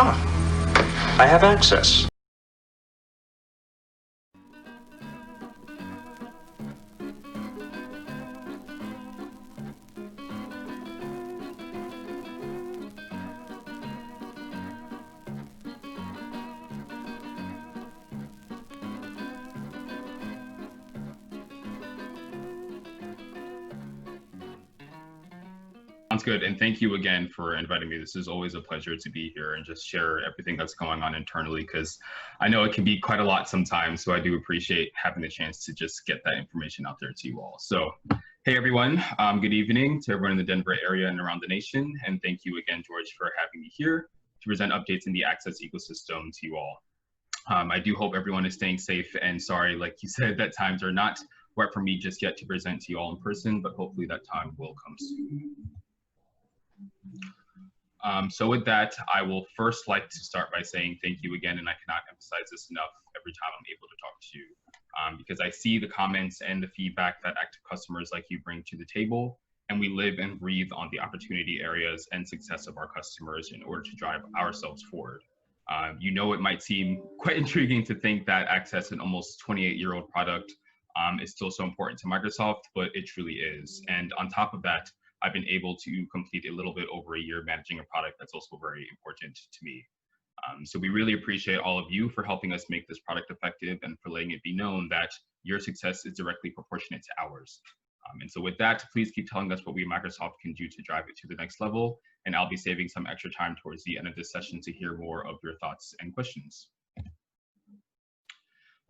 I have access. Sounds good. And thank you again for inviting me. This is always a pleasure to be here and just share everything that's going on internally, because I know it can be quite a lot sometimes. So I do appreciate having the chance to just get that information out there to you all. So, hey, everyone. Good evening to everyone in the Denver area and around the nation. And thank you again, George, for having me here to present updates in the Access ecosystem to you all. I do hope everyone is staying safe, and sorry, like you said, that times are not right for me just yet to present to you all in person, but hopefully that time will come soon. So with that, I will first like to start by saying thank you again, and I cannot emphasize this enough every time I'm able to talk to you, because I see the comments and the feedback that active customers like you bring to the table, and we live and breathe on the opportunity areas and success of our customers in order to drive ourselves forward. You know, it might seem quite intriguing to think that Access, an almost 28-year-old product, is still so important to Microsoft, but it truly is. And on top of that, I've been able to complete a little bit over a year managing a product that's also very important to me. So we really appreciate all of you for helping us make this product effective and for letting it be known that your success is directly proportionate to ours. And so with that, please keep telling us what we at Microsoft can do to drive it to the next level. And I'll be saving some extra time towards the end of this session to hear more of your thoughts and questions.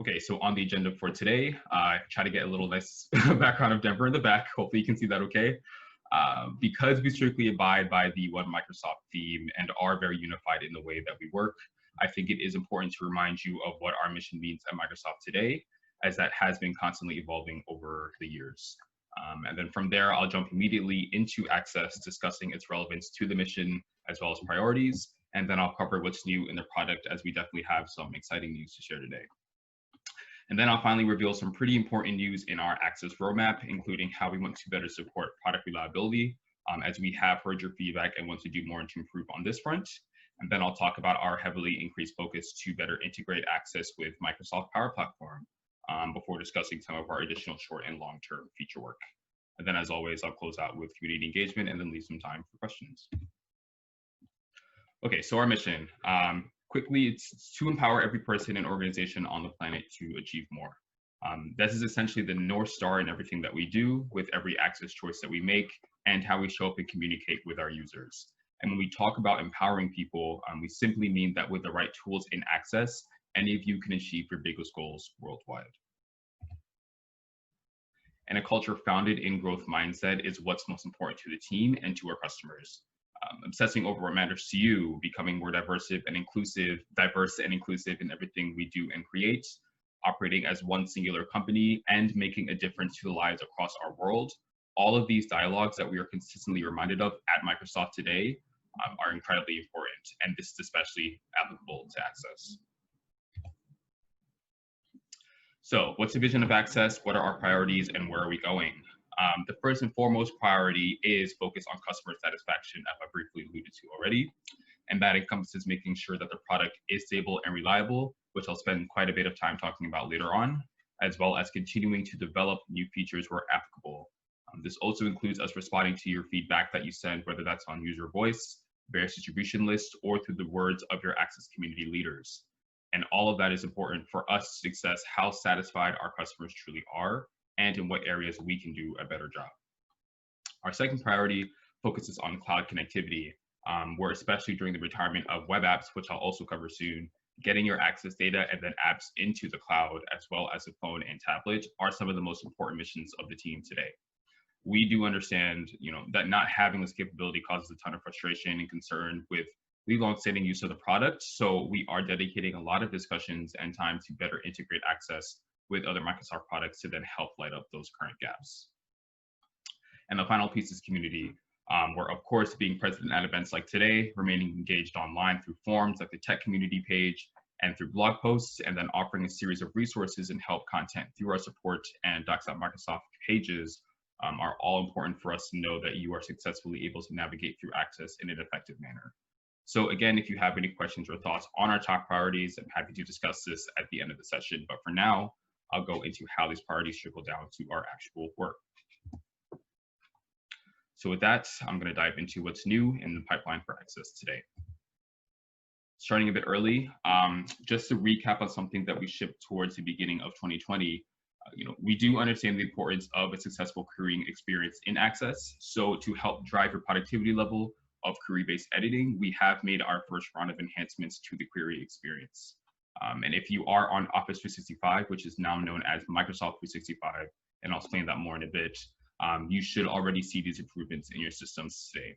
Okay, so on the agenda for today, I try to get a little nice background of Denver in the back. Hopefully you can see that okay. Because we strictly abide by the One Microsoft theme and are very unified in the way that we work, I think it is important to remind you of what our mission means at Microsoft today, as that has been constantly evolving over the years. And then from there, I'll jump immediately into Access, discussing its relevance to the mission as well as priorities. And then I'll cover what's new in the product, as we definitely have some exciting news to share today. And then I'll finally reveal some pretty important news in our Access roadmap, including how we want to better support product reliability, as we have heard your feedback and want to do more to improve on this front. And then I'll talk about our heavily increased focus to better integrate Access with Microsoft Power Platform, before discussing some of our additional short and long-term feature work. And then, as always, I'll close out with community engagement and then leave some time for questions. Okay, so our mission. Quickly, it's to empower every person and organization on the planet to achieve more. This is essentially the North Star in everything that we do, with every Access choice that we make, and how we show up and communicate with our users. And when we talk about empowering people, we simply mean that with the right tools in Access, any of you can achieve your biggest goals worldwide. And a culture founded in growth mindset is what's most important to the team and to our customers. Obsessing over what matters to you, becoming more diverse and inclusive in everything we do and create, operating as one singular company, and making a difference to the lives across our world. All of these dialogues that we are consistently reminded of at Microsoft today are incredibly important, and this is especially applicable to Access. So what's the vision of Access? What are our priorities, and where are we going? The first and foremost priority is focus on customer satisfaction, as I briefly alluded to already. And that encompasses making sure that the product is stable and reliable, which I'll spend quite a bit of time talking about later on, as well as continuing to develop new features where applicable. This also includes us responding to your feedback that you send, whether that's on user voice, various distribution lists, or through the words of your Access community leaders. And all of that is important for us to assess how satisfied our customers truly are, and in what areas we can do a better job. Our second priority focuses on cloud connectivity, where especially during the retirement of web apps, which I'll also cover soon, getting your Access data and then apps into the cloud, as well as the phone and tablet, are some of the most important missions of the team today. We do understand, that not having this capability causes a ton of frustration and concern with the long-standing use of the product. So we are dedicating a lot of discussions and time to better integrate Access with other Microsoft products to then help light up those current gaps. And the final piece is community, where of course being present at events like today, remaining engaged online through forums like the tech community page and through blog posts, and then offering a series of resources and help content through our support and docs.microsoft pages are all important for us to know that you are successfully able to navigate through Access in an effective manner. So again, if you have any questions or thoughts on our top priorities, I'm happy to discuss this at the end of the session. But for now, I'll go into how these priorities trickle down to our actual work. So with that, I'm going to dive into what's new in the pipeline for Access today. Starting a bit early, just to recap on something that we shipped towards the beginning of 2020, we do understand the importance of a successful querying experience in Access. So to help drive your productivity level of query-based editing, we have made our first round of enhancements to the query experience. And if you are on Office 365, which is now known as Microsoft 365, and I'll explain that more in a bit, you should already see these improvements in your systems today.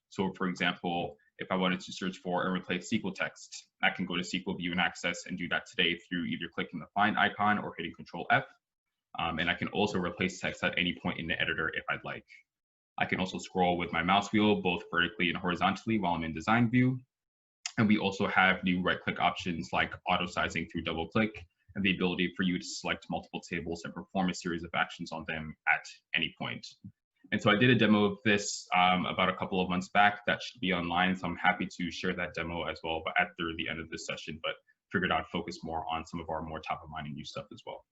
So for example, if I wanted to search for and replace SQL text, I can go to SQL View and Access and do that today through either clicking the Find icon or hitting Control F. And I can also replace text at any point in the editor if I'd like. I can also scroll with my mouse wheel, both vertically and horizontally while I'm in Design View. And we also have new right-click options like auto-sizing through double-click, and the ability for you to select multiple tables and perform a series of actions on them at any point. And so I did a demo of this about a couple of months back. That should be online, so I'm happy to share that demo as well after the end of this session, but figured I'd focus more on some of our more top-of-mind and new stuff as well.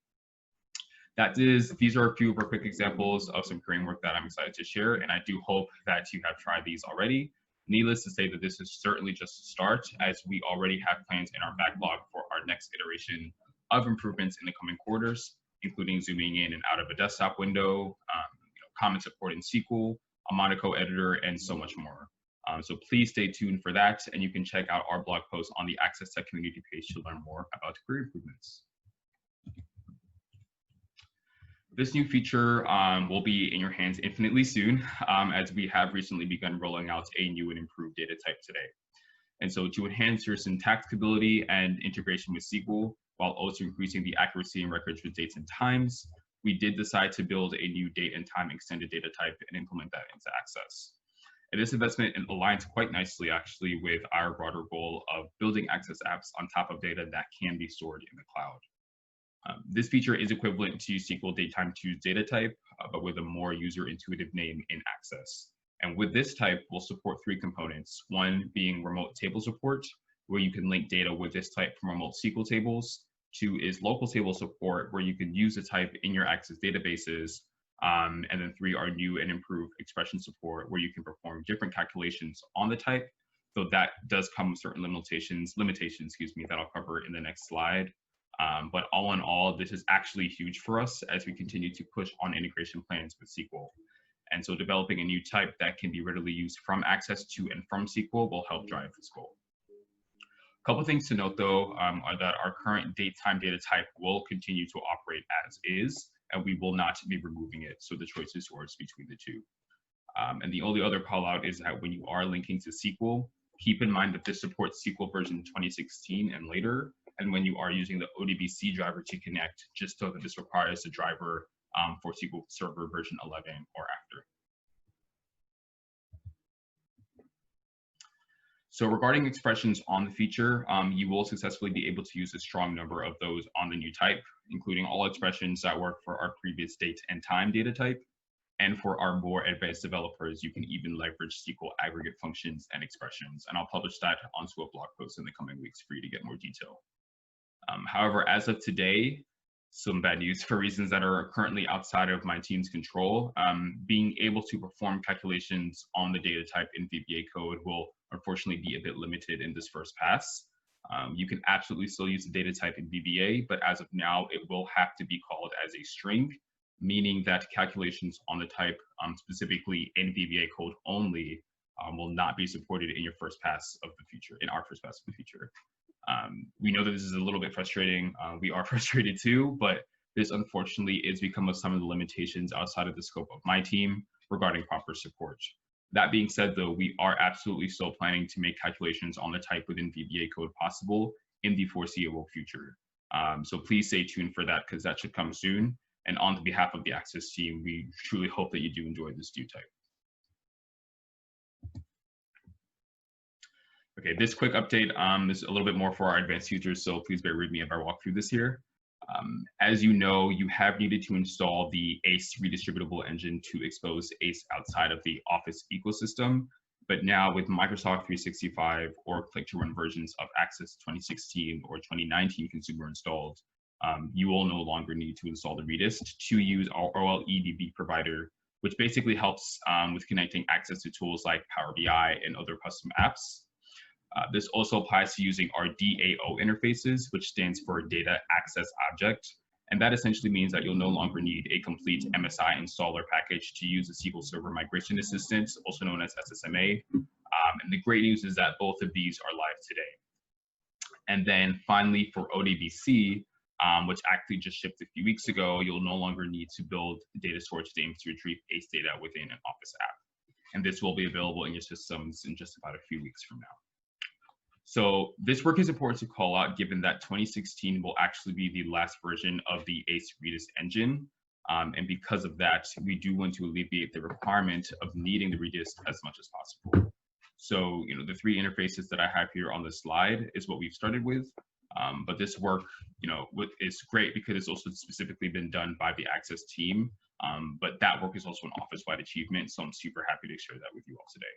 These are a few of our quick examples of some querying work that I'm excited to share, and I do hope that you have tried these already. Needless to say that this is certainly just a start, as we already have plans in our backlog for our next iteration of improvements in the coming quarters, including zooming in and out of a desktop window, comment support in SQL, a Monaco editor, and so much more. So please stay tuned for that, and you can check out our blog post on the Access Tech community page to learn more about query improvements. This new feature will be in your hands infinitely soon, as we have recently begun rolling out a new and improved data type today. And so to enhance your syntacticability and integration with SQL, while also increasing the accuracy in records with dates and times, we did decide to build a new date and time extended data type and implement that into Access. And this investment aligns quite nicely actually with our broader goal of building Access apps on top of data that can be stored in the cloud. This feature is equivalent to SQL datetime2's data type, but with a more user-intuitive name in Access. And with this type, we'll support 3 components. One being remote table support, where you can link data with this type from remote SQL tables. 2 is local table support, where you can use the type in your Access databases. And then 3 are new and improved expression support, where you can perform different calculations on the type. So that does come with certain limitations, that I'll cover in the next slide. But all in all, this is actually huge for us as we continue to push on integration plans with SQL. And so developing a new type that can be readily used from Access to and from SQL will help drive this goal. A couple things to note though are that our current datetime data type will continue to operate as is, and we will not be removing it. So the choice is yours between the two. And the only other call out is that when you are linking to SQL, keep in mind that this supports SQL version 2016 and later. And when you are using the ODBC driver to connect, just so that this requires a driver for SQL Server version 11 or after. So regarding expressions on the feature, you will successfully be able to use a strong number of those on the new type, including all expressions that work for our previous date and time data type. And for our more advanced developers, you can even leverage SQL aggregate functions and expressions. And I'll publish that onto a blog post in the coming weeks for you to get more detail. However, as of today, some bad news for reasons that are currently outside of my team's control. Being able to perform calculations on the data type in VBA code will unfortunately be a bit limited in this first pass. You can absolutely still use the data type in VBA, but as of now, it will have to be called as a string, meaning that calculations on the type, specifically in VBA code only, will not be supported in your first pass of the future, in our first pass of the future. We know that this is a little bit frustrating. We are frustrated too, but this unfortunately is because of some of the limitations outside of the scope of my team regarding proper support. That being said, though, we are absolutely still planning to make calculations on the type within VBA code possible in the foreseeable future. So please stay tuned for that, because that should come soon. And on behalf of the Access team, we truly hope that you do enjoy this new type. Okay, this quick update is a little bit more for our advanced users, so please bear with me if I walk through this here. As you know, you have needed to install the ACE redistributable engine to expose ACE outside of the Office ecosystem. But now with Microsoft 365 or click to run versions of Access 2016 or 2019 consumer installed, you will no longer need to install the Redist to use our OLEDB provider, which basically helps with connecting access to tools like Power BI and other custom apps. This also applies to using our DAO interfaces, which stands for Data Access Object. And that essentially means that you'll no longer need a complete MSI installer package to use the SQL Server Migration Assistant, also known as SSMA. And the great news is that both of these are live today. And then finally for ODBC, which actually just shipped a few weeks ago, you'll no longer need to build data storage names to retrieve ACE data within an Office app. And this will be available in your systems in just about a few weeks from now. So this work is important to call out, given that 2016 will actually be the last version of the ACE Redist engine. And because of that, we do want to alleviate the requirement of needing the Redist as much as possible. So, the three interfaces that I have here on the slide is what we've started with. But this work, is great because it's also specifically been done by the Access team. But that work is also an office-wide achievement. So I'm super happy to share that with you all today.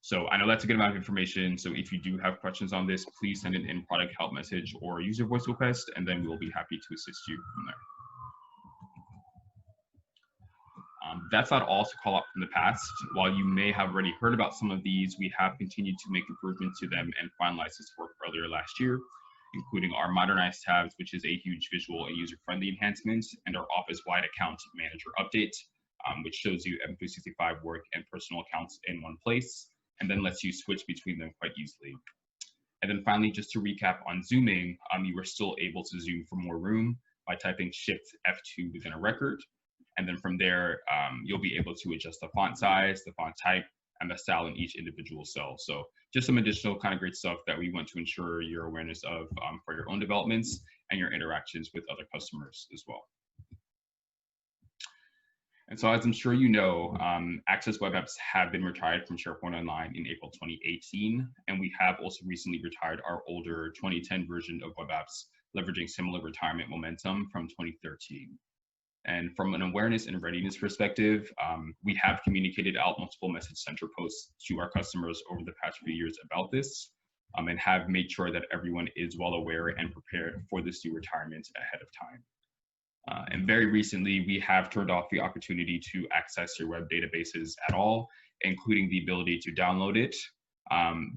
So I know that's a good amount of information. So if you do have questions on this, please send it in product help message or user voice request, and then we'll be happy to assist you from there. That's not all to call out from the past. While you may have already heard about some of these, we have continued to make improvements to them and finalize this work earlier last year, including our modernized tabs, which is a huge visual and user-friendly enhancement, and our office-wide account manager update, which shows you M365 work and personal accounts in one place, and then lets you switch between them quite easily. And then finally, just to recap on zooming, you were still able to zoom for more room by typing Shift F2 within a record. And then from there, you'll be able to adjust the font size, the font type, and the style in each individual cell. So just some additional kind of great stuff that we want to ensure your awareness of for your own developments and your interactions with other customers as well. And so as I'm sure you know, Access web apps have been retired from SharePoint Online in April 2018, and we have also recently retired our older 2010 version of web apps, leveraging similar retirement momentum from 2013. And from an awareness and readiness perspective, we have communicated out multiple message center posts to our customers over the past few years about this, and have made sure that everyone is well aware and prepared for this new retirement ahead of time. And very recently, we have turned off the opportunity to access your web databases at all, including the ability to download it.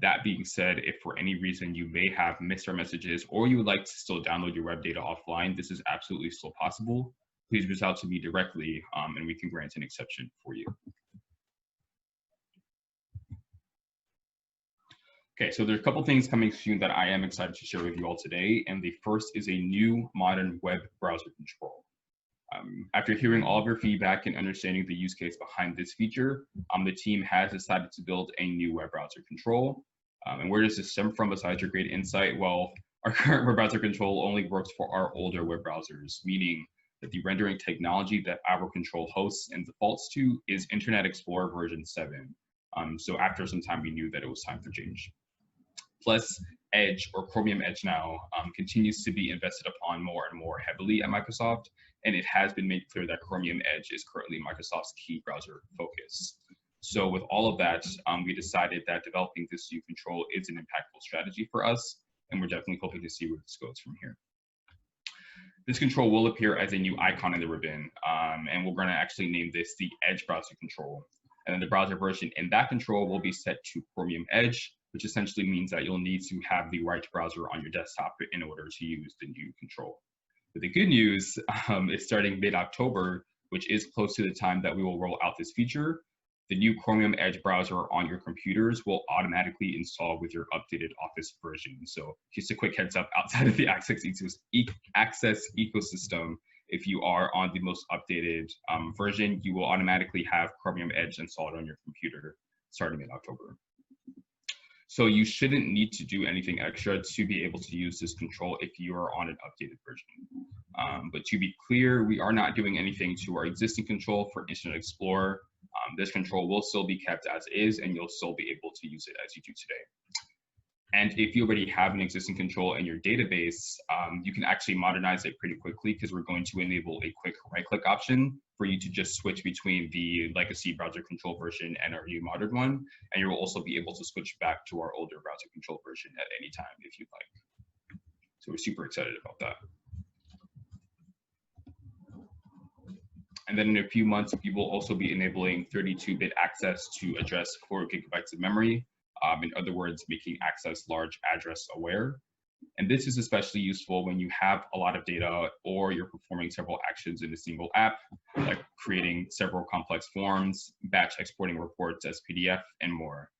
That being said, if for any reason you may have missed our messages or you would like to still download your web data offline, this is absolutely still possible. Please reach out to me directly and we can grant an exception for you. Okay, so there's a couple things coming soon that I am excited to share with you all today. And the first is a new modern web browser control. After hearing all of your feedback and understanding the use case behind this feature, the team has decided to build a new web browser control. And where does this stem from besides your great insight? Well, our current web browser control only works for our older web browsers, meaning that the rendering technology that our control hosts and defaults to is Internet Explorer version 7. So after some time, we knew that it was time for change. Plus, Edge, or Chromium Edge now, continues to be invested upon more and more heavily at Microsoft, and it has been made clear that Chromium Edge is currently Microsoft's key browser focus. So with all of that, we decided that developing this new control is an impactful strategy for us, and we're definitely hoping to see where this goes from here. This control will appear as a new icon in the ribbon, and we're going to actually name this the Edge browser control. And then the browser version in that control will be set to Chromium Edge, which essentially means that you'll need to have the right browser on your desktop in order to use the new control. But the good news is starting mid-October, which is close to the time that we will roll out this feature, the new Chromium Edge browser on your computers will automatically install with your updated Office version. So just a quick heads up, outside of the Access ecosystem, if you are on the most updated version, you will automatically have Chromium Edge installed on your computer starting in October. So you shouldn't need to do anything extra to be able to use this control if you are on an updated version. But to be clear, we are not doing anything to our existing control for Internet Explorer. This control will still be kept as is, and you'll still be able to use it as you do today. And if you already have an existing control in your database, you can actually modernize it pretty quickly because we're going to enable a quick right-click option for you to just switch between the legacy browser control version and our new modern one. And you will also be able to switch back to our older browser control version at any time if you'd like. So we're super excited about that. And then in a few months, we will also be enabling 32-bit access to address 4 gigabytes of memory. In other words, making access large address aware. And this is especially useful when you have a lot of data or you're performing several actions in a single app, like creating several complex forms, batch exporting reports as PDF, and more.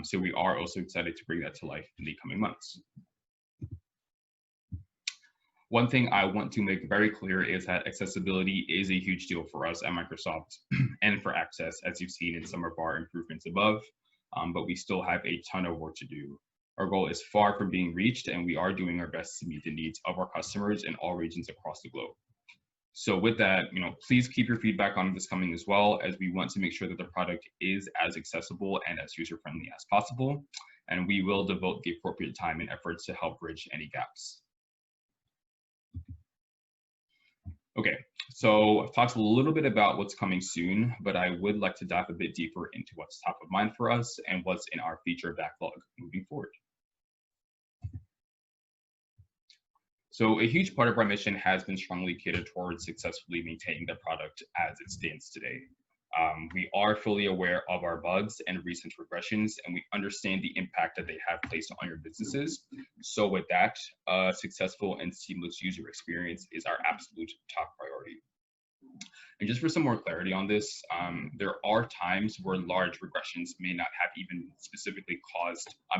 So we are also excited to bring that to life in the coming months. One thing I want to make very clear is that accessibility is a huge deal for us at Microsoft and for Access, as you've seen in some of our improvements above, but we still have a ton of work to do. Our goal is far from being reached, and we are doing our best to meet the needs of our customers in all regions across the globe. So with that, please keep your feedback on this coming as well, as we want to make sure that the product is as accessible and as user-friendly as possible, and we will devote the appropriate time and efforts to help bridge any gaps. Okay, so I've talked a little bit about what's coming soon, but I would like to dive a bit deeper into what's top of mind for us and what's in our feature backlog moving forward. So a huge part of our mission has been strongly catered towards successfully maintaining the product as it stands today. We are fully aware of our bugs and recent regressions, and we understand the impact that they have placed on your businesses. So with that, a successful and seamless user experience is our absolute top priority. And just for some more clarity on this, there are times where large regressions may not have even specifically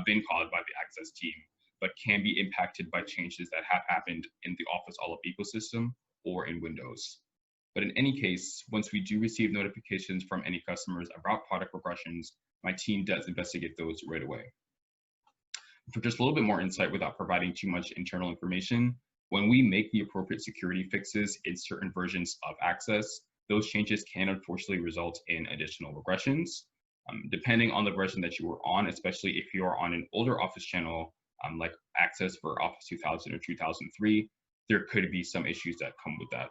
been caused by the Access team, but can be impacted by changes that have happened in the Office All Up ecosystem or in Windows. But in any case, once we do receive notifications from any customers about product regressions, my team does investigate those right away. For just a little bit more insight without providing too much internal information, when we make the appropriate security fixes in certain versions of Access, those changes can unfortunately result in additional regressions. Depending on the version that you are on, especially if you are on an older Office channel, like Access for Office 2000 or 2003, there could be some issues that come with that.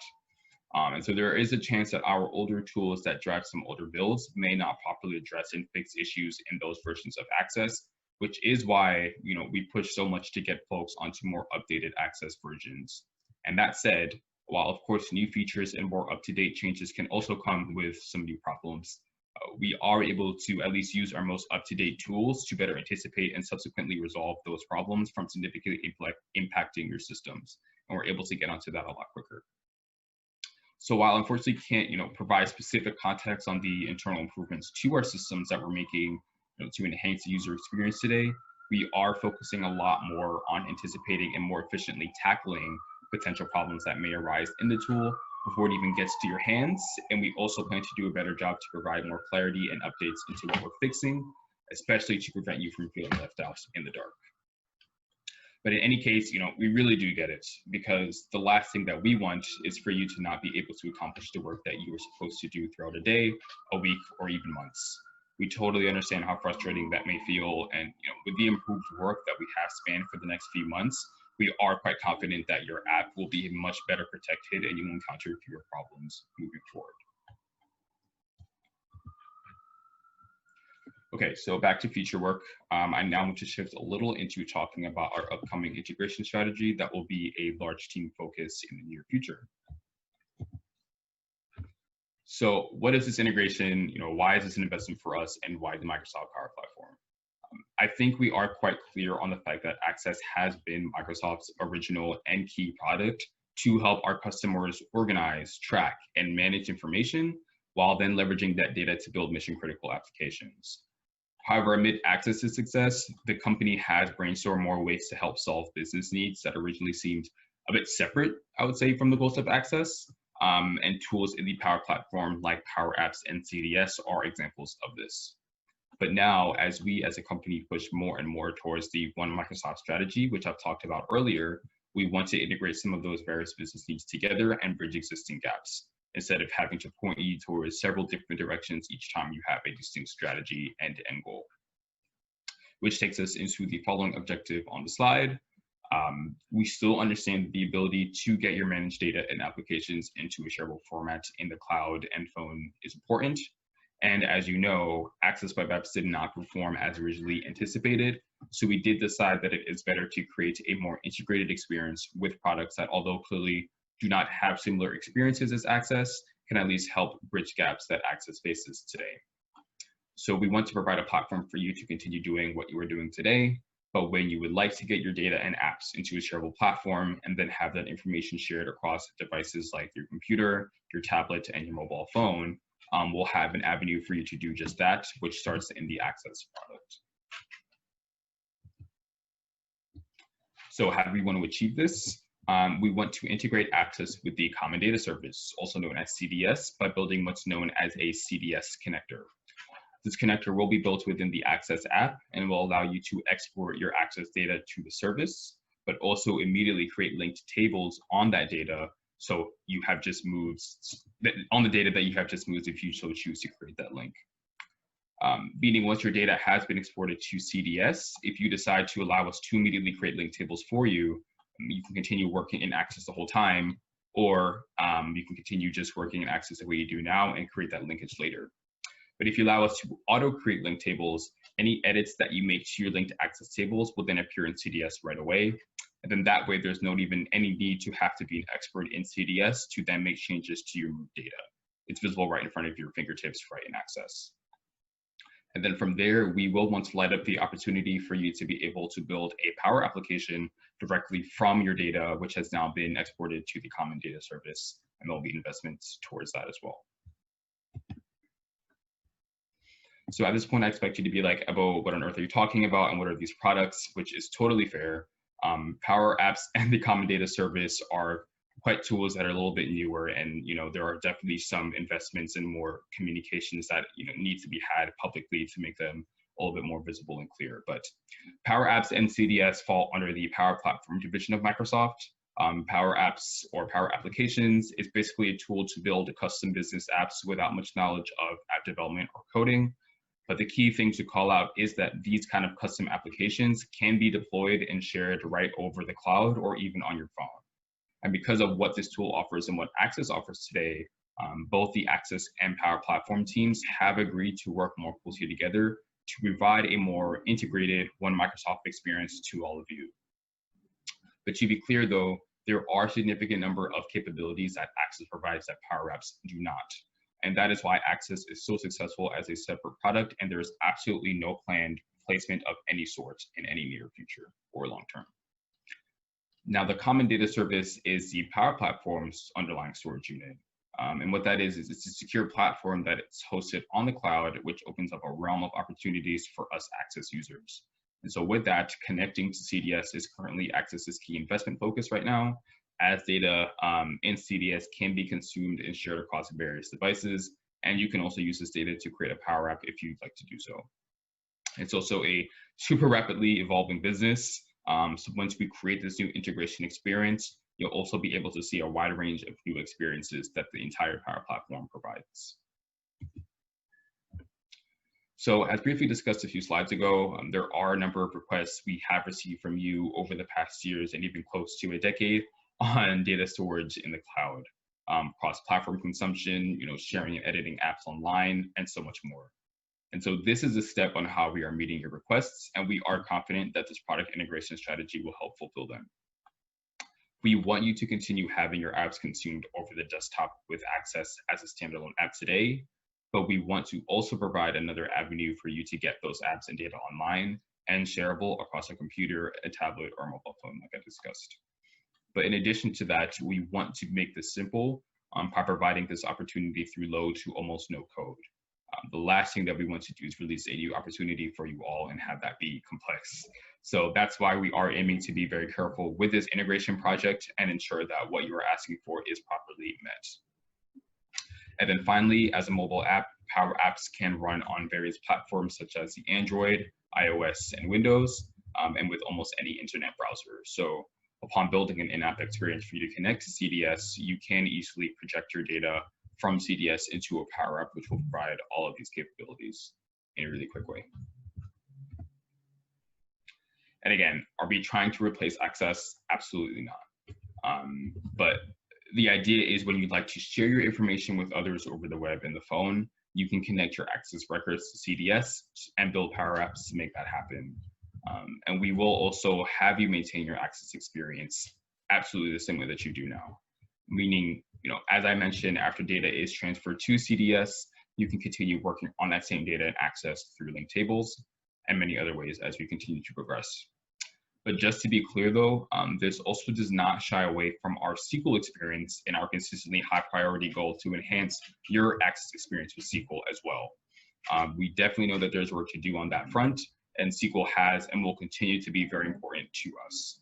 And so there is a chance that our older tools that drive some older builds may not properly address and fix issues in those versions of Access, which is why we push so much to get folks onto more updated Access versions. And that said, while of course new features and more up-to-date changes can also come with some new problems, we are able to at least use our most up-to-date tools to better anticipate and subsequently resolve those problems from significantly impacting your systems. And we're able to get onto that a lot quicker. So while unfortunately can't provide specific context on the internal improvements to our systems that we're making to enhance the user experience today, we are focusing a lot more on anticipating and more efficiently tackling potential problems that may arise in the tool before it even gets to your hands. And we also plan to do a better job to provide more clarity and updates into what we're fixing, especially to prevent you from feeling left out in the dark. But in any case, we really do get it, because the last thing that we want is for you to not be able to accomplish the work that you were supposed to do throughout a day, a week, or even months. We totally understand how frustrating that may feel, and with the improved work that we have spanned for the next few months, we are quite confident that your app will be much better protected and you will encounter fewer problems moving forward. Okay, so back to feature work. I now want to shift a little into talking about our upcoming integration strategy that will be a large team focus in the near future. So what is this integration? Why is this an investment for us, and why the Microsoft Power Platform? I think we are quite clear on the fact that Access has been Microsoft's original and key product to help our customers organize, track, and manage information, while then leveraging that data to build mission-critical applications. However, amid Access's success, the company has brainstormed more ways to help solve business needs that originally seemed a bit separate, I would say, from the goals of Access. And tools in the Power Platform like Power Apps and CDS are examples of this. But now, as we as a company push more and more towards the One Microsoft strategy, which I've talked about earlier, we want to integrate some of those various business needs together and bridge existing gaps, instead of having to point you towards several different directions each time you have a distinct strategy and end goal. which takes us into the following objective on the slide. We still understand the ability to get your managed data and applications into a shareable format in the cloud and phone is important. And as you know, Access Web Apps did not perform as originally anticipated. So we did decide that it is better to create a more integrated experience with products that, although clearly do not have similar experiences as Access, can at least help bridge gaps that Access faces today. So we want to provide a platform for you to continue doing what you are doing today, but when you would like to get your data and apps into a shareable platform and then have that information shared across devices like your computer, your tablet, and your mobile phone, we'll have an avenue for you to do just that, which starts in the Access product. So how do we want to achieve this? We want to integrate Access with the Common Data Service, also known as CDS, by building what's known as a CDS connector. This connector will be built within the Access app and will allow you to export your Access data to the service, but also immediately create linked tables on that data. So you have just moved on the data that you have just moved if you so choose to create that link. Meaning once your data has been exported to CDS, if you decide to allow us to immediately create link tables for you, you can continue working in Access the whole time, or you can continue just working in Access the way you do now and create that linkage later. But if you allow us to auto-create link tables, any edits that you make to your linked Access tables will then appear in CDS right away. And then that way, there's not even any need to have to be an expert in CDS to then make changes to your data. It's visible right in front of your fingertips right in Access. And then from there, we will want to light up the opportunity for you to be able to build a Power application directly from your data, which has now been exported to the Common Data Service, and there'll be investments towards that as well. So at this point, I expect you to be like, Ebo, what on earth are you talking about? And what are these products? Which is totally fair. Power Apps and the Common Data Service are quite tools that are a little bit newer, and there are definitely some investments and more communications that need to be had publicly to make them a little bit more visible and clear. But Power Apps and CDS fall under the Power Platform division of Microsoft. Power Apps or Power Applications is basically a tool to build custom business apps without much knowledge of app development or coding. But the key thing to call out is that these kind of custom applications can be deployed and shared right over the cloud or even on your phone. And because of what this tool offers and what Access offers today, both the Access and Power Platform teams have agreed to work more closely together to provide a more integrated One Microsoft experience to all of you. But to be clear though, there are a significant number of capabilities that Access provides that Power Apps do not. And that is why Access is so successful as a separate product, and there is absolutely no planned placement of any sort in any near future or long term. Now, the Common Data Service is the Power Platform's underlying storage unit. And what that is it's a secure platform that is hosted on the cloud, which opens up a realm of opportunities for us Access users. And so with that, connecting to CDS is currently Access's key investment focus right now, as data in CDS can be consumed and shared across various devices. And you can also use this data to create a Power App if you'd like to do so. It's also a super rapidly evolving business. So once we create this new integration experience, you'll also be able to see a wide range of new experiences that the entire Power Platform provides. So as briefly discussed a few slides ago, there are a number of requests we have received from you over the past years and even close to a decade on data storage in the cloud, cross-platform consumption, sharing and editing apps online, and so much more. And so this is a step on how we are meeting your requests, and we are confident that this product integration strategy will help fulfill them. We want you to continue having your apps consumed over the desktop with Access as a standalone app today, but we want to also provide another avenue for you to get those apps and data online and shareable across a computer, a tablet, or a mobile phone like I discussed. But in addition to that, we want to make this simple by providing this opportunity through low to almost no code. The last thing that we want to do is release a new opportunity for you all and have that be complex. So that's why we are aiming to be very careful with this integration project and ensure that what you are asking for is properly met. And then finally, as a mobile app, Power Apps can run on various platforms such as the Android, iOS, and Windows, and with almost any internet browser. So upon building an in-app experience for you to connect to CDS, you can easily project your data from CDS into a Power App, which will provide all of these capabilities in a really quick way. And again, are we trying to replace Access? Absolutely not. But the idea is when you'd like to share your information with others over the web and the phone, you can connect your Access records to CDS and build Power Apps to make that happen. And we will also have you maintain your Access experience absolutely the same way that you do now. Meaning, as I mentioned, after data is transferred to CDS, you can continue working on that same data and Access through linked tables and many other ways as we continue to progress. But just to be clear though, this also does not shy away from our SQL experience and our consistently high priority goal to enhance your Access experience with SQL as well. We definitely know that there's work to do on that front, and SQL has and will continue to be very important to us.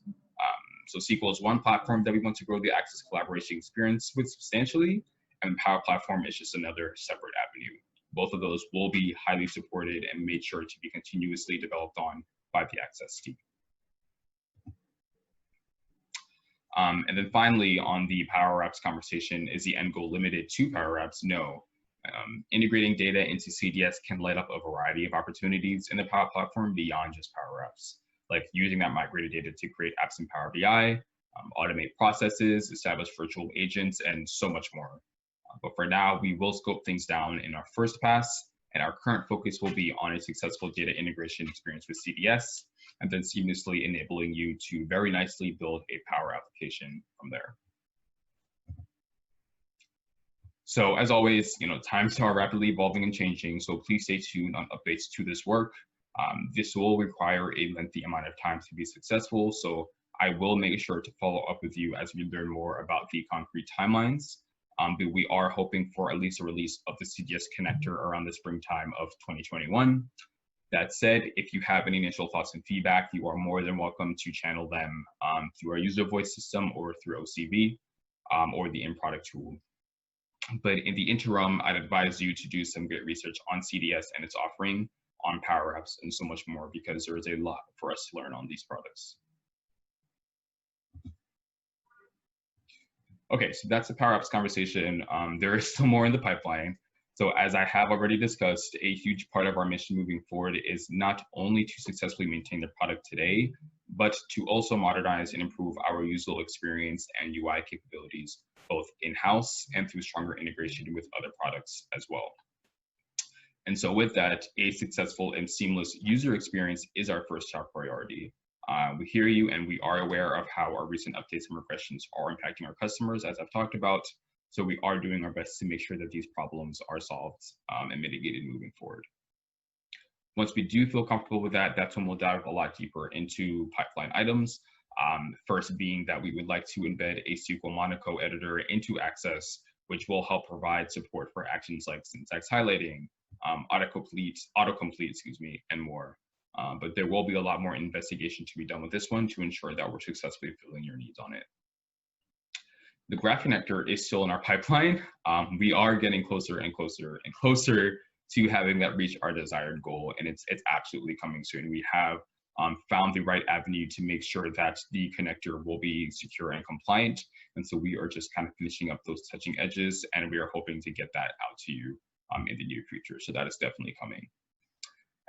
So SQL is one platform that we want to grow the Access collaboration experience with substantially, and Power Platform is just another separate avenue. Both of those will be highly supported and made sure to be continuously developed on by the Access team. And then finally, on the Power Apps conversation, is the end goal limited to Power Apps? No. Integrating data into CDS can light up a variety of opportunities in the Power Platform beyond just Power Apps, like using that migrated data to create apps in Power BI, automate processes, establish virtual agents, and so much more. But for now, we will scope things down in our first pass, and our current focus will be on a successful data integration experience with CDS, and then seamlessly enabling you to very nicely build a Power application from there. So as always, times are rapidly evolving and changing, so please stay tuned on updates to this work. This will require a lengthy amount of time to be successful, so I will make sure to follow up with you as we learn more about the concrete timelines. But we are hoping for at least a release of the CDS connector around the springtime of 2021. That said, if you have any initial thoughts and feedback, you are more than welcome to channel them through our user voice system or through OCV or the in-product tool. But in the interim, I'd advise you to do some great research on CDS and its offering, on Power Apps, and so much more, because there is a lot for us to learn on these products. Okay, so that's the Power Apps conversation. There is still more in the pipeline. So as I have already discussed, a huge part of our mission moving forward is not only to successfully maintain the product today, but to also modernize and improve our user experience and UI capabilities, both in-house and through stronger integration with other products as well. And so with that, a successful and seamless user experience is our first top priority. We hear you, and we are aware of how our recent updates and regressions are impacting our customers, as I've talked about. So we are doing our best to make sure that these problems are solved and mitigated moving forward. Once we do feel comfortable with that, that's when we'll dive a lot deeper into pipeline items. First being that we would like to embed a SQL Monaco editor into Access, which will help provide support for actions like syntax highlighting, autocomplete, and more. But there will be a lot more investigation to be done with this one to ensure that we're successfully filling your needs on it. The graph connector is still in our pipeline. We are getting closer and closer and closer to having that reach our desired goal, and it's absolutely coming soon. We have found the right avenue to make sure that the connector will be secure and compliant, and so we are just kind of finishing up those touching edges, and we are hoping to get that out to you in the near future. So that is definitely coming.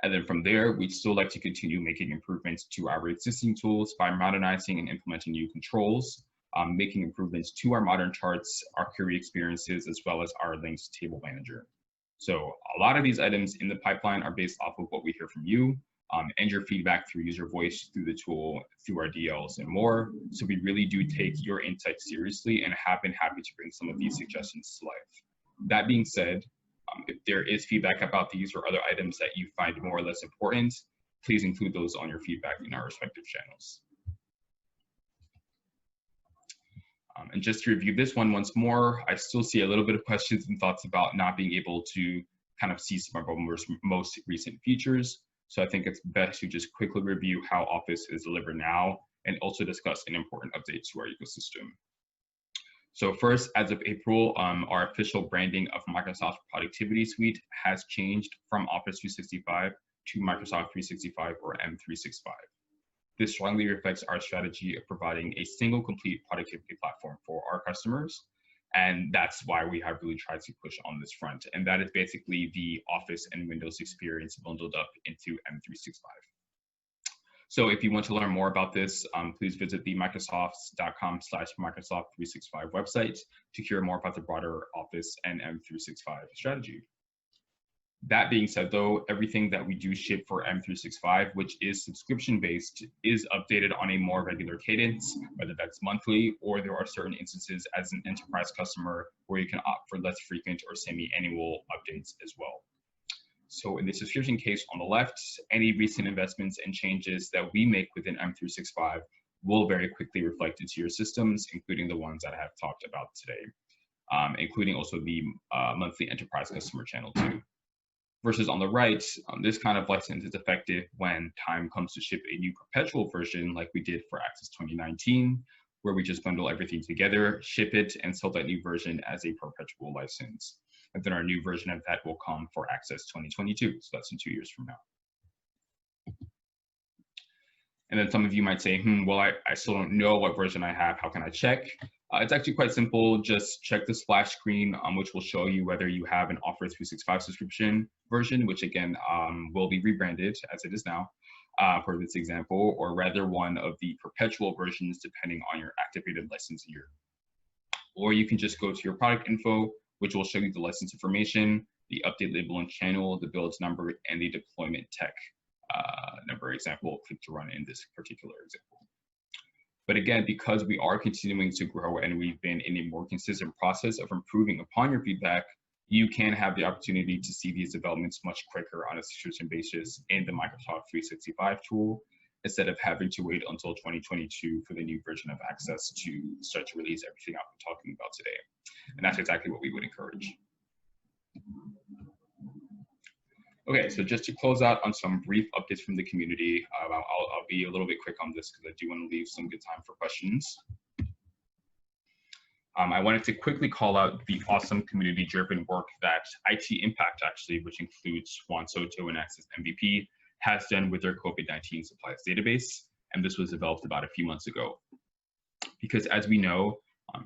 And then from there, we'd still like to continue making improvements to our existing tools by modernizing and implementing new controls, making improvements to our modern charts, our query experiences, as well as our links table manager. So a lot of these items in the pipeline are based off of what we hear from you and your feedback through user voice, through the tool, through our DLs and more. So we really do take your insights seriously and have been happy to bring some of these suggestions to life. That being said, if there is feedback about these or other items that you find more or less important, please include those on your feedback in our respective channels. And just to review this one once more, I still see a little bit of questions and thoughts about not being able to kind of see some of our most recent features. So I think it's best to just quickly review how Office is delivered now and also discuss an important update to our ecosystem. So first, as of April, our official branding of Microsoft Productivity Suite has changed from Office 365 to Microsoft 365 or M365. This strongly reflects our strategy of providing a single complete productivity platform for our customers. And that's why we have really tried to push on this front. And that is basically the Office and Windows experience bundled up into M365. So if you want to learn more about this, please visit the Microsoft.com/Microsoft365 website to hear more about the broader Office and M365 strategy. That being said, though, everything that we do ship for M365, which is subscription-based, is updated on a more regular cadence, whether that's monthly, or there are certain instances as an enterprise customer where you can opt for less frequent or semi-annual updates as well. So in the subscription case on the left, any recent investments and changes that we make within M365 will very quickly reflect into your systems, including the ones that I have talked about today, including also the monthly enterprise customer channel too. Versus on the right, this kind of license is effective when time comes to ship a new perpetual version like we did for Access 2019, where we just bundle everything together, ship it, and sell that new version as a perpetual license. And then our new version of that will come for Access 2022, so that's in 2 years from now. And then some of you might say, well, I still don't know what version I have. How can I check? It's actually quite simple. Just check the splash screen, which will show you whether you have an Offer 365 subscription version, which again will be rebranded as it is now for this example, or rather one of the perpetual versions depending on your activated license year. Or you can just go to your product info, which will show you the license information, the update label and channel, the build number, and the deployment tech number example click to run in this particular example. But again, because we are continuing to grow and we've been in a more consistent process of improving upon your feedback, you can have the opportunity to see these developments much quicker on a subscription basis in the Microsoft 365 tool, instead of having to wait until 2022 for the new version of Access to start to release everything I've been talking about today. And that's exactly what we would encourage. Okay, so just to close out on some brief updates from the community, I'll be a little bit quick on this because I do want to leave some good time for questions. I wanted to quickly call out the awesome community-driven work that IT Impact, actually, which includes Juan Soto and Access MVP, has done with their COVID-19 supplies database. And this was developed about a few months ago. Because as we know,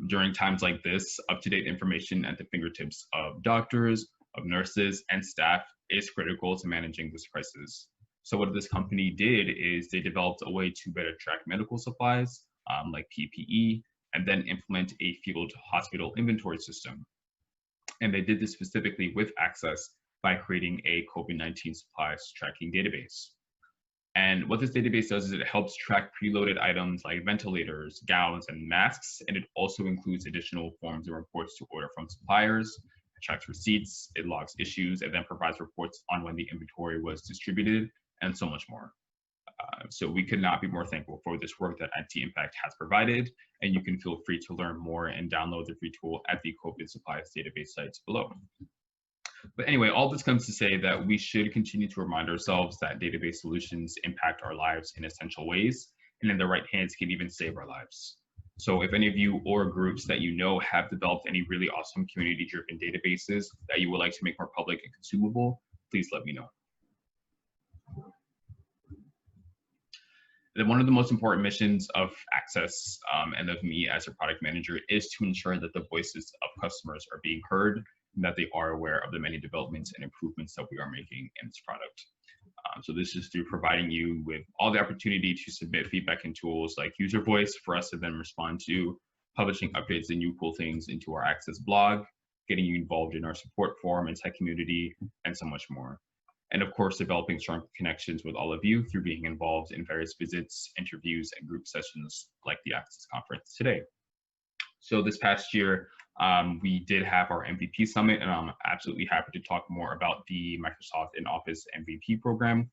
during times like this, up-to-date information at the fingertips of doctors, of nurses, and staff is critical to managing this crisis. So what this company did is they developed a way to better track medical supplies, like PPE, and then implement a field hospital inventory system. And they did this specifically with Access by creating a COVID-19 supplies tracking database. And what this database does is it helps track preloaded items like ventilators, gowns, and masks, and it also includes additional forms and reports to order from suppliers. It tracks receipts, it logs issues, and then provides reports on when the inventory was distributed, and so much more. So we could not be more thankful for this work that IT Impact has provided, and you can feel free to learn more and download the free tool at the COVID supplies database sites below. But anyway, all this comes to say that we should continue to remind ourselves that database solutions impact our lives in essential ways, and in the right hands can even save our lives. So if any of you or groups that you know have developed any really awesome community-driven databases that you would like to make more public and consumable, please let me know. Then one of the most important missions of Access and of me as a product manager is to ensure that the voices of customers are being heard and that they are aware of the many developments and improvements that we are making in this product. So this is through providing you with all the opportunity to submit feedback and tools like user voice for us to then respond to, publishing updates and new cool things into our Access blog, getting you involved in our support forum and tech community, and so much more. And of course, developing strong connections with all of you through being involved in various visits, interviews, and group sessions like the Access conference today. So this past year, we did have our MVP Summit, and I'm absolutely happy to talk more about the Microsoft in Office MVP program.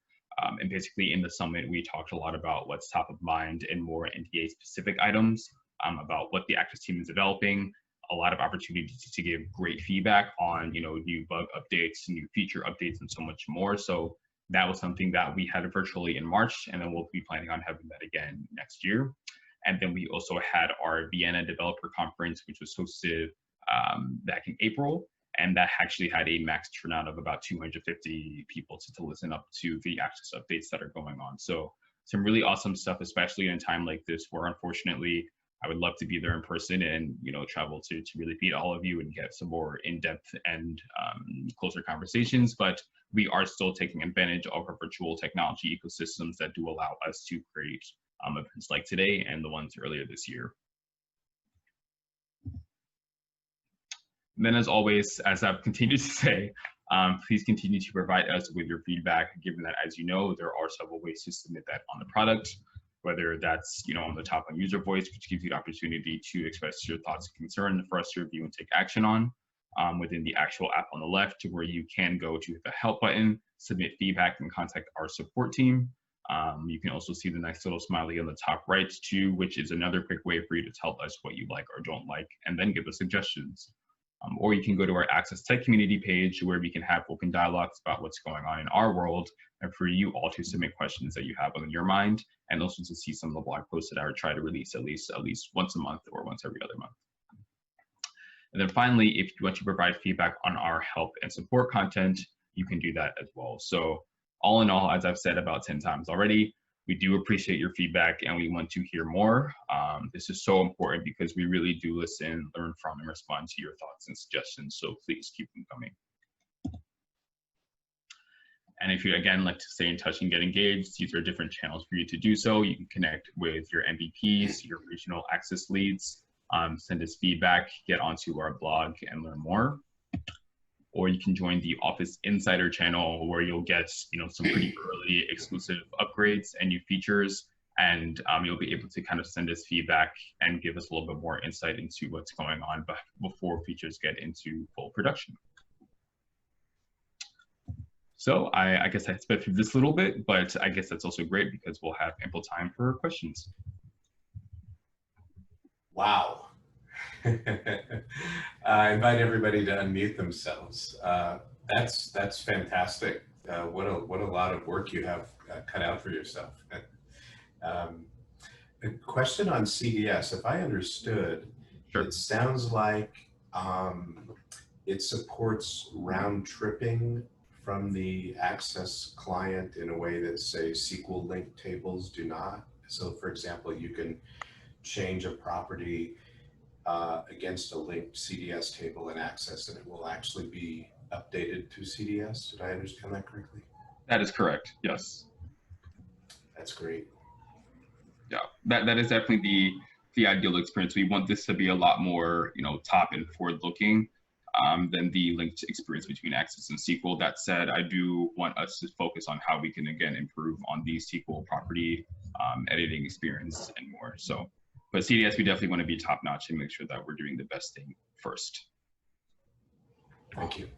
And basically in the summit, we talked a lot about what's top of mind and more NDA specific items about what the Access team is developing, a lot of opportunities to give great feedback on, new bug updates, new feature updates, and so much more. So that was something that we had virtually in March, and then we'll be planning on having that again next year. And then we also had our Vienna Developer Conference, which was hosted back in April, and that actually had a max turnout of about 250 people to listen up to the Access updates that are going on. So some really awesome stuff, especially in a time like this, where unfortunately I would love to be there in person and travel to really meet all of you and get some more in-depth and closer conversations. But we are still taking advantage of our virtual technology ecosystems that do allow us to create events like today and the ones earlier this year. And then as always, as I've continued to say, please continue to provide us with your feedback, given that, as you know, there are several ways to submit that on the product, whether that's on the top on user voice, which gives you the opportunity to express your thoughts and concerns for us to review and take action on, within the actual app on the left, where you can go to the help button, submit feedback, and contact our support team. You can also see the nice little smiley on the top right too, which is another quick way for you to tell us what you like or don't like, and then give us suggestions. Or you can go to our Access Tech community page, where we can have open dialogues about what's going on in our world, and for you all to submit questions that you have on your mind, and also to see some of the blog posts that I would try to release at least once a month or once every other month. And then finally, if you want to provide feedback on our help and support content, you can do that as well. So all in all, as I've said about 10 times already, we do appreciate your feedback and we want to hear more. This is so important because we really do listen, learn from, and respond to your thoughts and suggestions. So please keep them coming. And if you, again, like to stay in touch and get engaged, these are different channels for you to do so. You can connect with your MVPs, your regional access leads, send us feedback, get onto our blog and learn more. Or you can join the Office Insider channel, where you'll get some pretty early exclusive upgrades and new features, and you'll be able to kind of send us feedback and give us a little bit more insight into what's going on before features get into full production. So I guess I sped through this a little bit, but I guess that's also great because we'll have ample time for questions. Wow. I invite everybody to unmute themselves. That's fantastic. What a lot of work you have cut out for yourself. A question on CDS. If I understood, Sure. It sounds like it supports round tripping from the Access client in a way that, say, SQL link tables do not. So, for example, you can change a property against a linked CDS table in Access, and it will actually be updated to CDS. Did I understand that correctly? That is correct, yes. That's great. Yeah, that is definitely the ideal experience. We want this to be a lot more, top and forward-looking than the linked experience between Access and SQL. That said, I do want us to focus on how we can, again, improve on the SQL property editing experience and more. So. But CDS, we definitely want to be top notch and make sure that we're doing the best thing first. Thank you.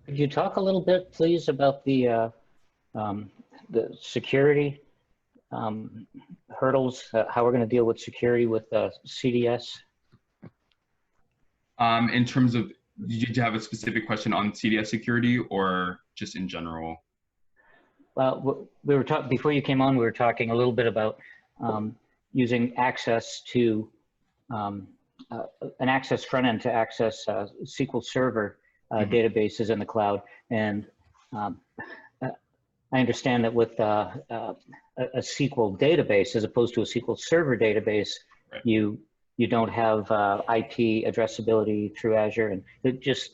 Could you talk a little bit, please, about the security hurdles, how we're going to deal with security with CDS? In terms of, did you have a specific question on CDS security or just in general? Well, we were talking, before you came on, we were talking a little bit about using access to an access front end to access SQL Server databases in the cloud. And I understand that with a SQL database, as opposed to a SQL Server database, right, you don't have IP addressability through Azure, and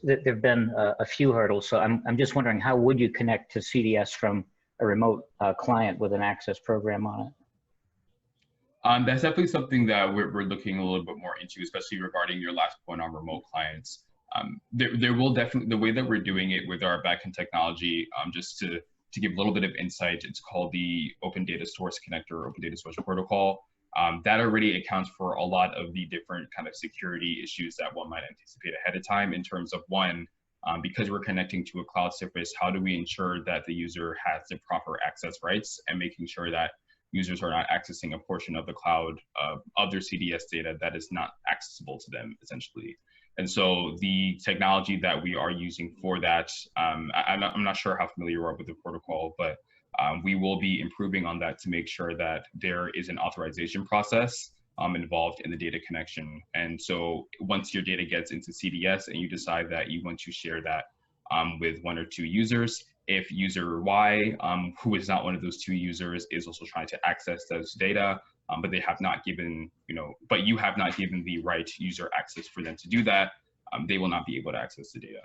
there've been a few hurdles. So I'm just wondering, how would you connect to CDS from a remote client with an access program on it? That's definitely something that we're looking a little bit more into, especially regarding your last point on remote clients. There will definitely, the way that we're doing it with our backend technology, just to give a little bit of insight, it's called the Open Data Source Connector, Open Data Source Protocol. That already accounts for a lot of the different kind of security issues that one might anticipate ahead of time, in terms of one, because we're connecting to a cloud service, how do we ensure that the user has the proper access rights, and making sure that users are not accessing a portion of the cloud of their CDS data that is not accessible to them, essentially. And so the technology that we are using for that, I'm not sure how familiar you are with the protocol, but we will be improving on that to make sure that there is an authorization process involved in the data connection. And so once your data gets into CDS and you decide that you want to share that with one or two users, if user Y, who is not one of those two users, is also trying to access those data, but they have not given, but you have not given the right user access for them to do that, they will not be able to access the data.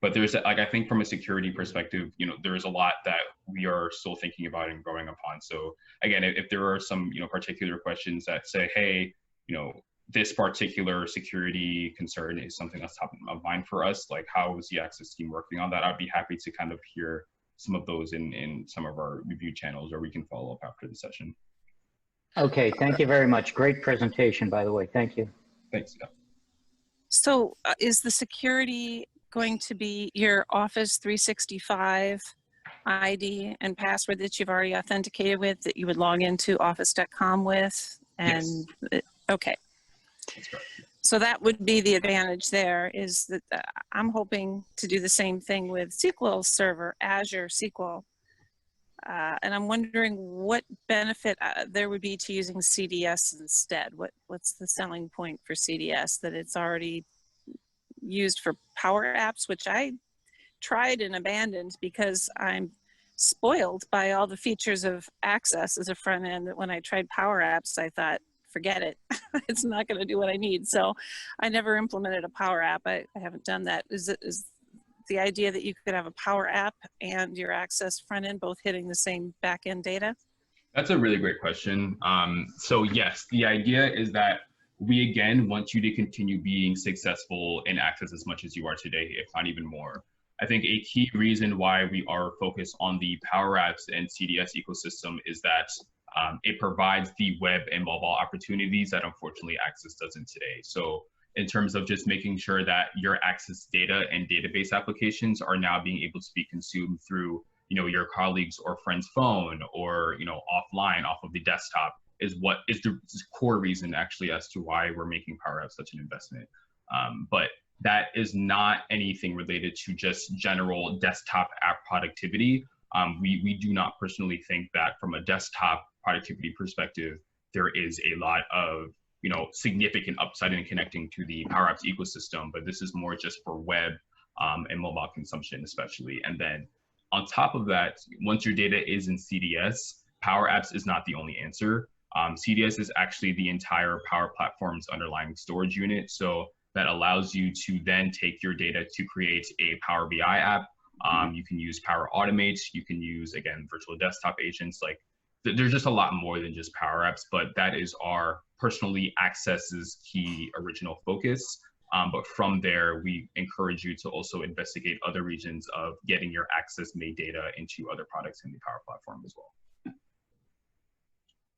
But there's like, I think from a security perspective, you know, there's a lot that we are still thinking about and growing upon. So again, if there are some, you know, particular questions that say, hey, you know, this particular security concern is something that's top of mind for us, like how is the Access team working on that? I'd be happy to kind of hear some of those in some of our review channels, or we can follow up after the session. Okay, thank you very much. Great presentation, by the way. Thank you. Thanks. Yeah. So is the security going to be your Office 365 ID and password that you've already authenticated with, that you would log into office.com with? And Yes. Okay. That's correct. So that would be the advantage there, is that I'm hoping to do the same thing with SQL Server, Azure SQL. And I'm wondering what benefit there would be to using CDS instead. What's the selling point for CDS, that it's already used for Power Apps, which I tried and abandoned because I'm spoiled by all the features of Access as a front end, that when I tried Power Apps, I thought, forget it. It's not going to do what I need. So I never implemented a Power App. I haven't done that. Is the idea that you could have a Power App and your Access front end both hitting the same back end data? That's a really great question. So yes, the idea is that we again want you to continue being successful in Access as much as you are today, if not even more. I think a key reason why we are focused on the Power Apps and CDS ecosystem is that it provides the web and mobile opportunities that unfortunately Access doesn't today. So in terms of just making sure that your Access data and database applications are now being able to be consumed through, you know, your colleagues or friend's phone, or, you know, offline off of the desktop, is what is the core reason actually as to why we're making Power Apps such an investment. But that is not anything related to just general desktop app productivity. We do not personally think that from a desktop productivity perspective, there is a lot of, you know, significant upside in connecting to the Power Apps ecosystem, but this is more just for web and mobile consumption especially. And then on top of that, once your data is in CDS, Power Apps is not the only answer. CDS is actually the entire Power Platform's underlying storage unit. So that allows you to then take your data to create a Power BI app. You can use Power Automate. You can use, again, virtual desktop agents. Like, there's just a lot more than just Power Apps, but that is our personally Access's key original focus. But from there, we encourage you to also investigate other regions of getting your Access made data into other products in the Power Platform as well.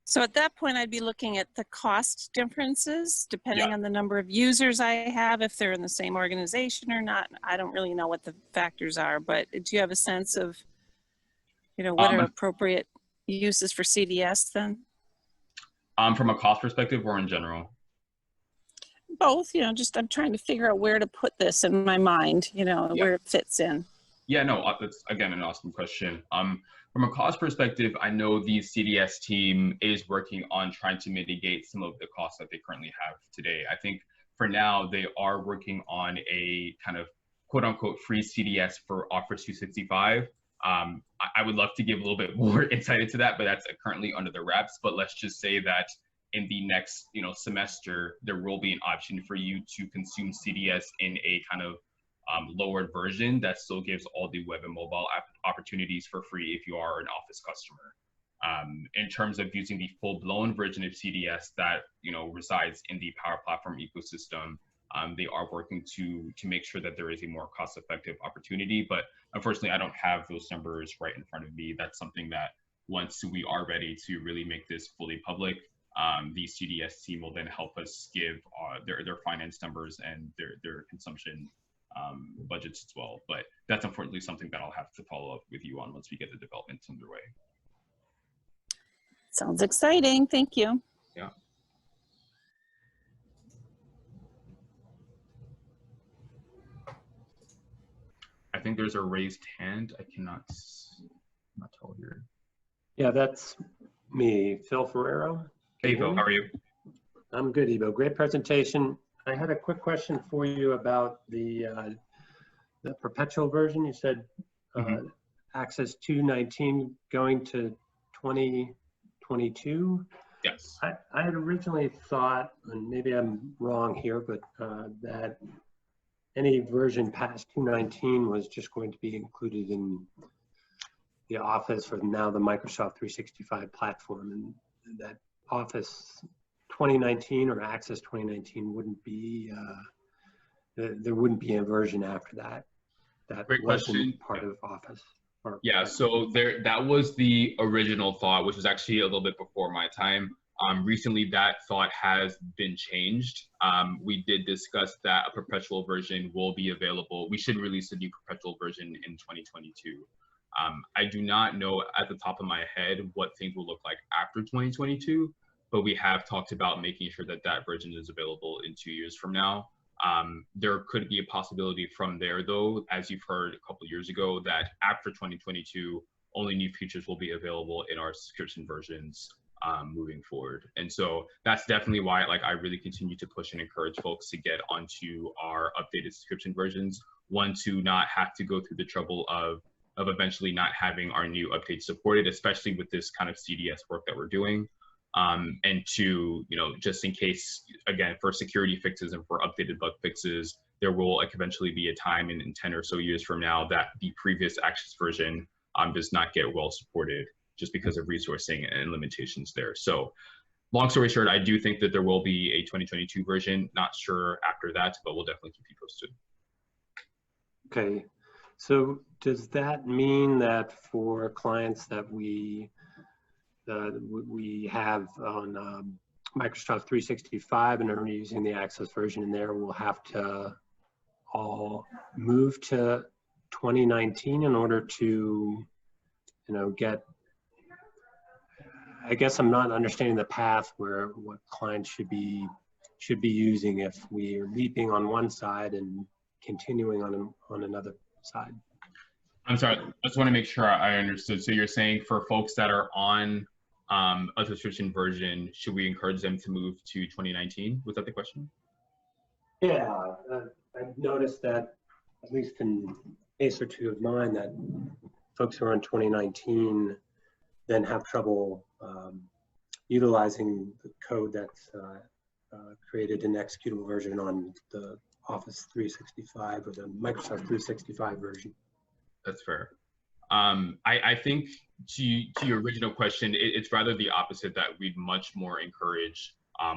So at that point, I'd be looking at the cost differences depending on the number of users I have, if they're in the same organization or not. I don't really know what the factors are, but do you have a sense of, you know, what are appropriate uses for CDS then? From a cost perspective or in general? Both, you know, just I'm trying to figure out where to put this in my mind, you know, where it fits in. Yeah, no, that's again an awesome question. From a cost perspective, I know the CDS team is working on trying to mitigate some of the costs that they currently have today. I think for now, they are working on a kind of quote unquote free CDS for Office 365. I would love to give a little bit more insight into that, but that's currently under the wraps. But let's just say that in the next, you know, semester, there will be an option for you to consume CDS in a kind of lowered version that still gives all the web and mobile app opportunities for free if you are an Office customer. In terms of using the full-blown version of CDS that, you know, resides in the Power Platform ecosystem, they are working to make sure that there is a more cost-effective opportunity. But unfortunately, I don't have those numbers right in front of me. That's something that once we are ready to really make this fully public, the CDS team will then help us give their finance numbers and their consumption budgets as well. But that's unfortunately something that I'll have to follow up with you on once we get the development underway. Sounds exciting. Thank you. Yeah. I think there's a raised hand. I cannot, I'm not tell here. Yeah, that's me, Phil Ferrero. Hey, Phil, how are you? I'm good, Ebo. Great presentation. I had a quick question for you about the perpetual version. You said Access 2.19 going to 2022. Yes. I had originally thought, and maybe I'm wrong here, but that any version past 2.19 was just going to be included in the Office, or now the Microsoft 365 platform, and that Office 2019 or Access 2019 wouldn't be, there wouldn't be a version after that. That Great wasn't question. part of Office. Yeah, so that was the original thought, which was actually a little bit before my time. Recently, that thought has been changed. We did discuss that a perpetual version will be available. We should release a new perpetual version in 2022. I do not know at the top of my head what things will look like after 2022, but we have talked about making sure that that version is available in 2 years from now. There could be a possibility from there, though, as you've heard a couple years ago, that after 2022, only new features will be available in our subscription versions moving forward. And so that's definitely why, like, I really continue to push and encourage folks to get onto our updated subscription versions. One, to not have to go through the trouble of eventually not having our new updates supported, especially with this kind of CDS work that we're doing. And two, you know, just in case, again, for security fixes and for updated bug fixes, there will eventually be a time in 10 or so years from now that the previous Access version does not get well supported just because of resourcing and limitations there. So long story short, I do think that there will be a 2022 version. Not sure after that, but we'll definitely keep you posted. Okay, so does that mean that for clients that we have on Microsoft 365 and are using the Access version in there, we'll have to all move to 2019 in order to, you know, get, I guess I'm not understanding the path where what clients should be using if we are leaping on one side and continuing on another side. I'm sorry, I just want to make sure I understood. So you're saying for folks that are on a subscription version, should we encourage them to move to 2019? Was that the question? Yeah, I've noticed that, at least in a case or two of mine, that folks who are on 2019 then have trouble utilizing the code that's created an executable version on the Office 365 or the Microsoft 365 version. That's fair. I think to your original question, it's rather the opposite, that we'd much more encourage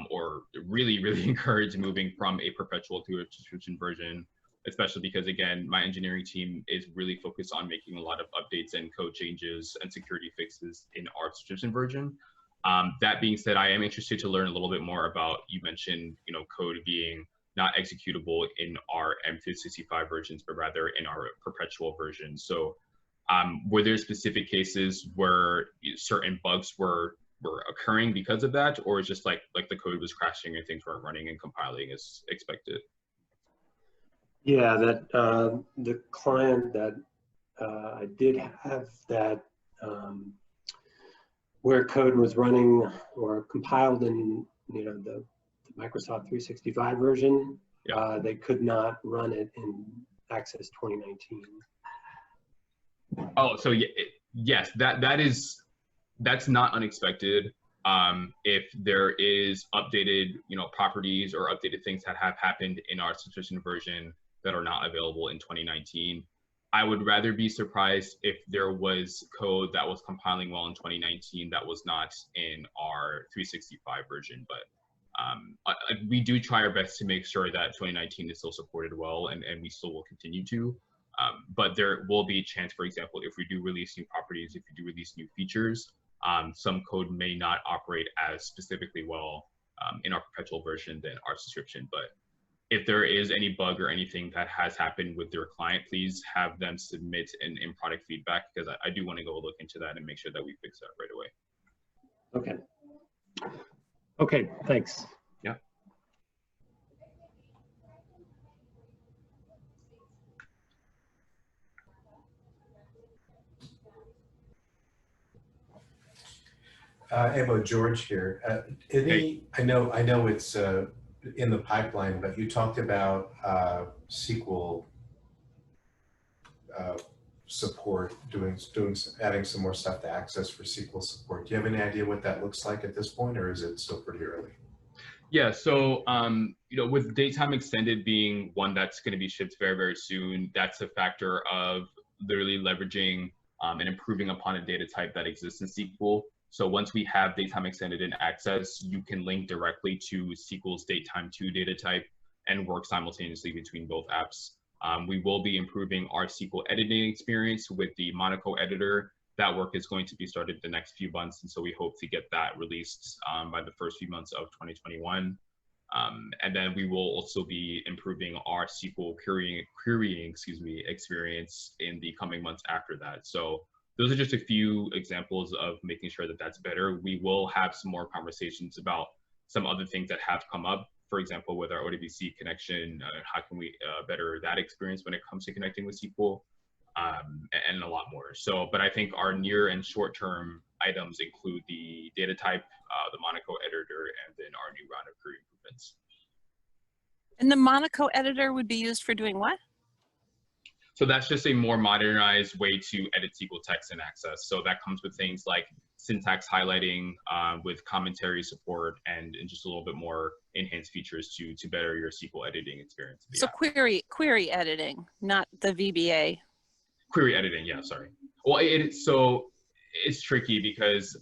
or really encourage moving from a perpetual to a subscription version, especially because, again, my engineering team is really focused on making a lot of updates and code changes and security fixes in our subscription version. That being said, I am interested to learn a little bit more about, you mentioned, you know, code being not executable in our M365 versions, but rather in our perpetual version. So were there specific cases where certain bugs were occurring because of that, or is just like the code was crashing and things weren't running and compiling as expected? Yeah, that the client that I did have that where code was running or compiled in, you know, the Microsoft 365 version, yeah. They could not run it in Access 2019. Oh, so yes, that's not unexpected. If there is updated, you know, properties or updated things that have happened in our subscription version that are not available in 2019, I would rather be surprised if there was code that was compiling well in 2019 that was not in our 365 version. But we do try our best to make sure that 2019 is still supported well, and we still will continue to. But there will be a chance, for example, if we do release new properties, if we do release new features, some code may not operate as specifically well in our perpetual version than our subscription. But if there is any bug or anything that has happened with your client, please have them submit an in-product feedback, because I do want to go look into that and make sure that we fix that right away. Okay. Okay, thanks. Yeah. Ebo, George here. Hey. I know it's in the pipeline, but you talked about SQL support, adding some more stuff to Access for SQL support. Do you have any idea what that looks like at this point, or is it still pretty early? Yeah, so with daytime extended being one that's going to be shipped very, very soon, that's a factor of literally leveraging and improving upon a data type that exists in SQL. So once we have daytime extended in Access, you can link directly to SQL's datetime 2 data type and work simultaneously between both apps. We will be improving our SQL editing experience with the Monaco editor. That work is going to be started the next few months, and so we hope to get that released by the first few months of 2021. And then we will also be improving our SQL querying experience in the coming months after that. So those are just a few examples of making sure that that's better. We will have some more conversations about some other things that have come up. For example, with our ODBC connection, how can we better that experience when it comes to connecting with SQL? And a lot more. So, but I think our near and short-term items include the data type, the Monaco editor, and then our new round of query improvements. And the Monaco editor would be used for doing what? So that's just a more modernized way to edit SQL text in Access. So that comes with things like syntax highlighting with commentary support and just a little bit more enhanced features to better your SQL editing experience. So query editing, not the VBA. Query editing, yeah, sorry. Well, it's tricky because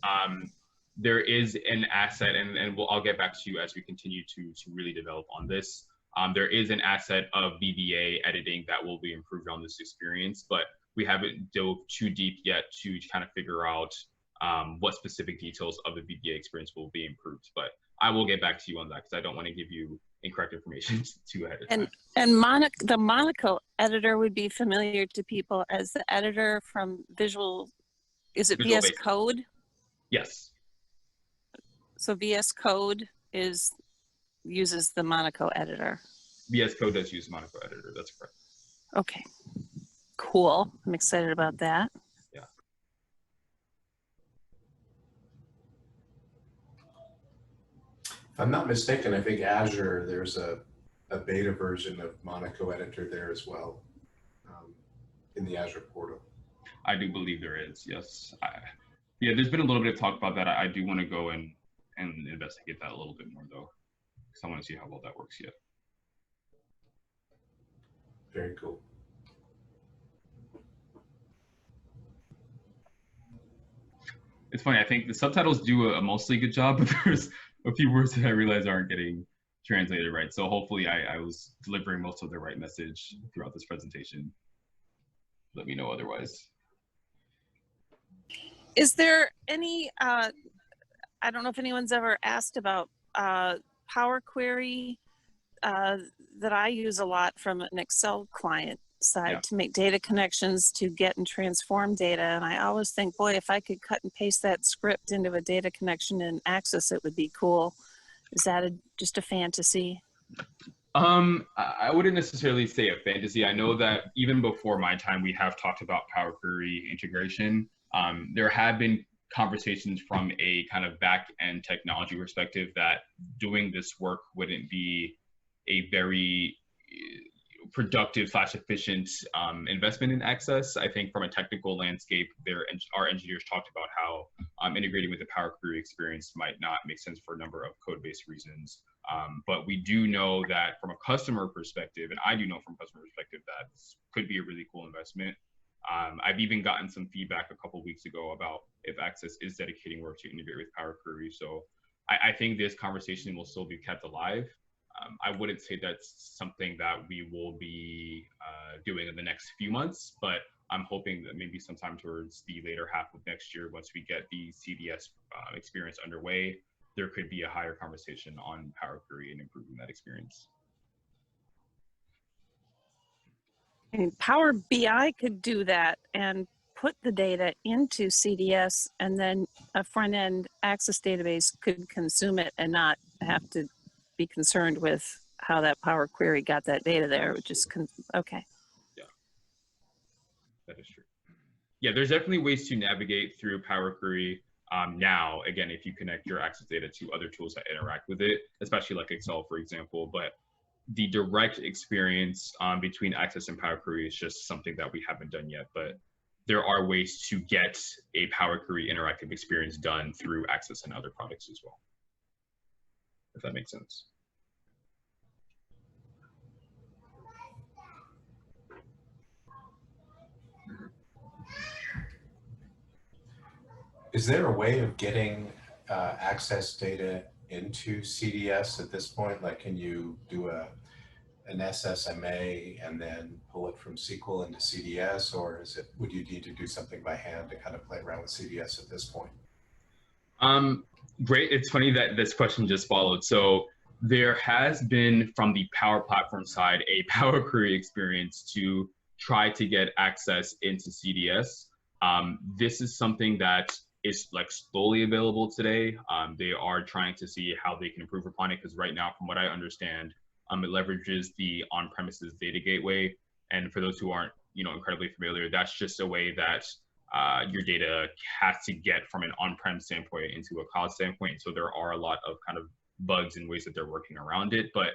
there is an asset, and I'll get back to you as we continue to really develop on this. There is an asset of VBA editing that will be improved on this experience, but we haven't dove too deep yet to kind of figure out what specific details of the VBA experience will be improved. But I will get back to you on that because I don't want to give you incorrect information too ahead of time. And the Monaco editor would be familiar to people as the editor from Visual, is it Visual VS Basic. Code? Yes. So VS Code uses the Monaco editor. VS Code does use Monaco editor, that's correct. Okay, cool. I'm excited about that. Yeah. If I'm not mistaken, I think Azure, there's a beta version of Monaco editor there as well in the Azure portal. I do believe there is, yes. Yeah, there's been a little bit of talk about that. I do want to go and investigate that a little bit more though, because I want to see how well that works yet. Very cool. It's funny, I think the subtitles do a mostly good job, but there's a few words that I realize aren't getting translated right. So hopefully I was delivering most of the right message throughout this presentation. Let me know otherwise. Is there any, I don't know if anyone's ever asked about Power Query that I use a lot from an Excel client side to make data connections to get and transform data. And I always think, boy, if I could cut and paste that script into a data connection in Access, it would be cool. Is that just a fantasy? I wouldn't necessarily say a fantasy. I know that even before my time, we have talked about Power Query integration. There have been conversations from a kind of back-end technology perspective that doing this work wouldn't be a very productive / efficient investment in Access. I think from a technical landscape, our engineers talked about how integrating with the Power Query experience might not make sense for a number of code-based reasons. But we do know that from a customer perspective, and I do know from a customer perspective that this could be a really cool investment. I've even gotten some feedback a couple of weeks ago about if Access is dedicating work to integrate with Power Query. So I think this conversation will still be kept alive. I wouldn't say that's something that we will be doing in the next few months, but I'm hoping that maybe sometime towards the later half of next year, once we get the CDS experience underway, there could be a higher conversation on Power Query and improving that experience. And Power BI could do that and put the data into CDS, and then a front-end Access database could consume it and not have to be concerned with how that Power Query got that data there. It just okay. Yeah, that is true. Yeah, there's definitely ways to navigate through Power Query now. Again, if you connect your Access data to other tools that interact with it, especially like Excel, for example. But the direct experience between Access and Power Query is just something that we haven't done yet. But there are ways to get a Power Query interactive experience done through Access and other products as well. if that makes sense. Is there a way of getting access data into CDS at this point? Like, can you do an SSMA and then pull it from SQL into CDS, or would you need to do something by hand to kind of play around with CDS at this point? Great. It's funny that this question just followed. So there has been, from the Power Platform side, a Power Query experience to try to get access into CDS. This is something that is like slowly available today. They are trying to see how they can improve upon it, because right now, from what I understand, it leverages the on-premises data gateway. And for those who aren't, incredibly familiar, that's just a way that your data has to get from an on-prem standpoint into a cloud standpoint. So there are a lot of kind of bugs and ways that they're working around it, but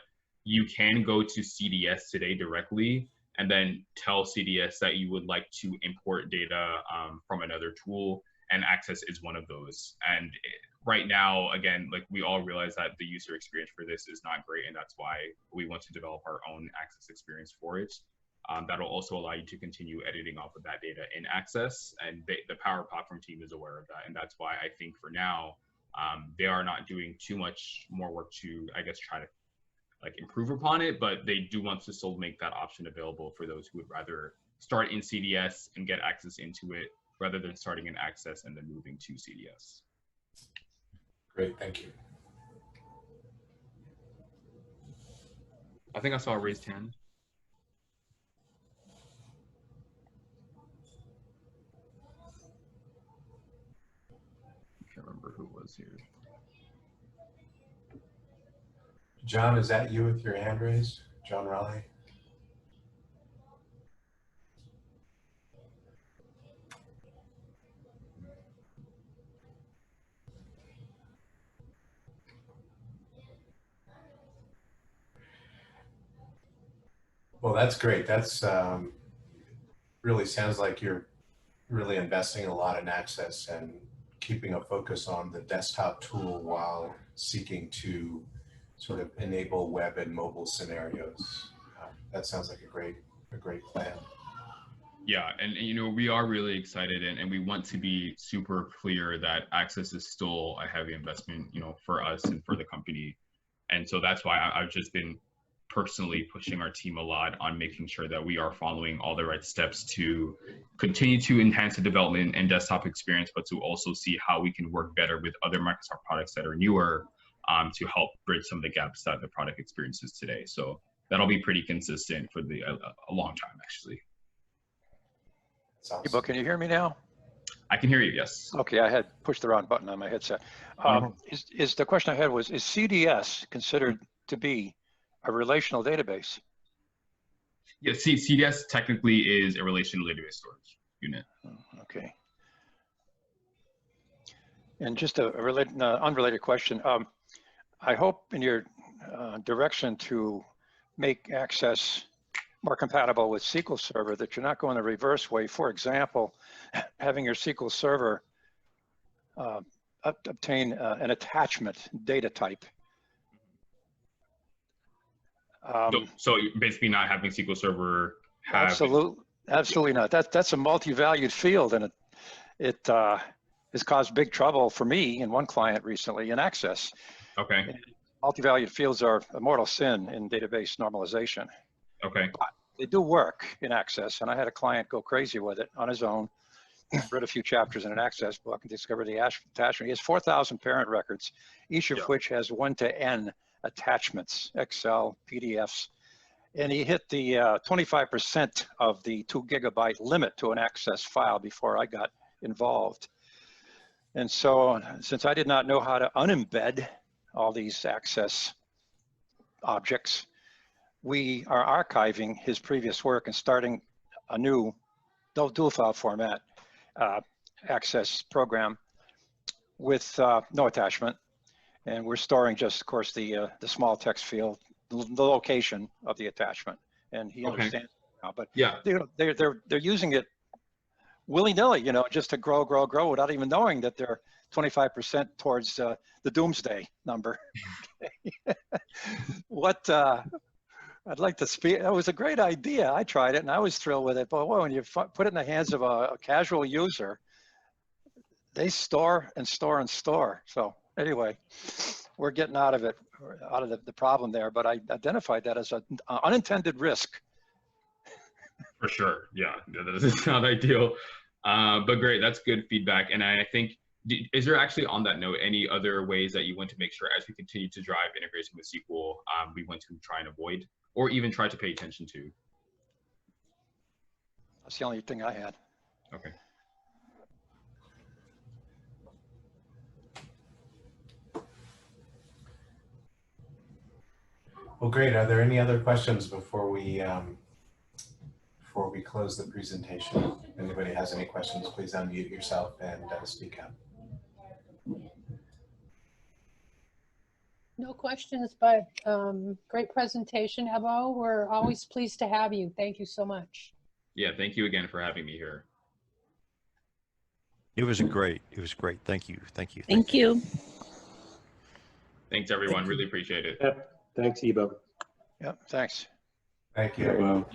you can go to CDS today directly and then tell CDS that you would like to import data from another tool, and Access is one of those. And right now, again, like we all realize that the user experience for this is not great, and that's why we want to develop our own Access experience for it. That'll also allow you to continue editing off of that data in Access, and the Power Platform team is aware of that, and that's why I think for now, they are not doing too much more work to, I guess, try to like improve upon it, but they do want to still make that option available for those who would rather start in CDS and get access into it, rather than starting in Access and then moving to CDS. Great, thank you. I think I saw a raised hand. I can't remember who was here. John, is that you with your hand raised? John Raleigh? Well, that's great. That's really sounds like you're really investing a lot in Access and keeping a focus on the desktop tool while seeking to sort of enable web and mobile scenarios. That sounds like a great plan. Yeah, and we are really excited, and we want to be super clear that Access is still a heavy investment, for us and for the company. And so that's why I've just been personally pushing our team a lot on making sure that we are following all the right steps to continue to enhance the development and desktop experience, but to also see how we can work better with other Microsoft products that are newer to help bridge some of the gaps that the product experiences today. So that'll be pretty consistent for a long time, actually. Ebo, can you hear me now? I can hear you, yes. Okay, I had pushed the wrong button on my headset. Is the question I had was, is CDS considered to be a relational database? Yeah, CDS technically is a relational database storage unit. Okay. And just a unrelated question. I hope in your direction to make Access more compatible with SQL Server that you're not going the reverse way. For example, having your SQL Server obtain an attachment data type. So basically not having SQL Server have... Absolutely not. That's a multi-valued field, and it has caused big trouble for me and one client recently in Access. Okay. And multi-valued fields are a mortal sin in database normalization. Okay. But they do work in Access, and I had a client go crazy with it on his own. Read a few chapters in an Access book and discovered the attachment. He has 4,000 parent records, each of which has 1 to N attachments, Excel, PDFs, and he hit the 25% of the 2 gigabyte limit to an Access file before I got involved. And so, since I did not know how to unembed all these Access objects, we are archiving his previous work and starting a new dual file format Access program with no attachment. And we're storing just, of course, the small text field, the location of the attachment, and he understands now. But yeah, they're using it willy-nilly, just to grow without even knowing that they're 25% towards the doomsday number. What, I'd like to speak, it was a great idea. I tried it and I was thrilled with it, but boy, when you put it in the hands of a casual user, they store and store and store. So anyway, we're getting out of it, out of the problem there, but I identified that as an unintended risk. For sure. Yeah, that is not ideal. But great, that's good feedback. And I think, is there actually, on that note, any other ways that you want to make sure as we continue to drive integration with SQL, we want to try and avoid, or even try to pay attention to? That's the only thing I had. Okay. Well, great. Are there any other questions before we close the presentation? If anybody has any questions, please unmute yourself and speak up. No questions, but great presentation, Ebo. We're always pleased to have you. Thank you so much. Yeah, thank you again for having me here. It was great. Thank you. Thank you. Thanks, everyone. Really appreciate it. Yep. Thanks, Ebo. Yep, thanks. Thank you. Well.